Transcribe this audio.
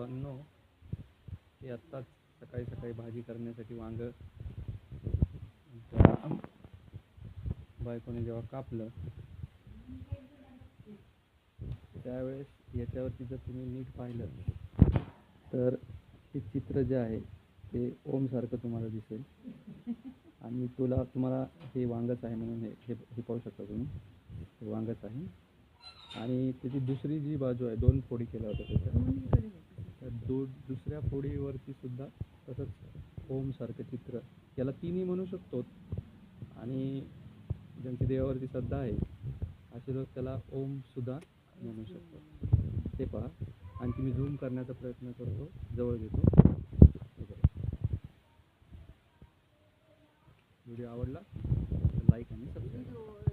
भावांनो, हे आत्ताच सकाळी सकाळी भाजी करण्यासाठी वांग बायकोने जेव्हा कापलं त्यावेळेस याच्यावरती जर तुम्ही नीट पाहिलं तर हे चित्र जे आहे ते ओमसारखं तुम्हाला दिसेल. आणि तुम्हाला हे वांगच आहे म्हणून हे पाहू शकता तुम्ही, हे वांगच आहे. आणि त्याची दुसरी जी बाजू आहे, 2 फोडी केल्या होत्या त्याच्या, तर दुसऱ्या फोडीवरती सुद्धा तसंच ओमसारखं चित्र, याला तिन्ही म्हणू शकतो. आणि ज्यांची देवावरती श्रद्धा आहे असे लोक त्याला ओम सुद्धा म्हणू शकतात. ते पहा. आणखी मी झूम करण्याचा प्रयत्न करतो, जवळ घेतो. व्हिडिओ आवडला तर लाईक आणि सबस्क्राईब.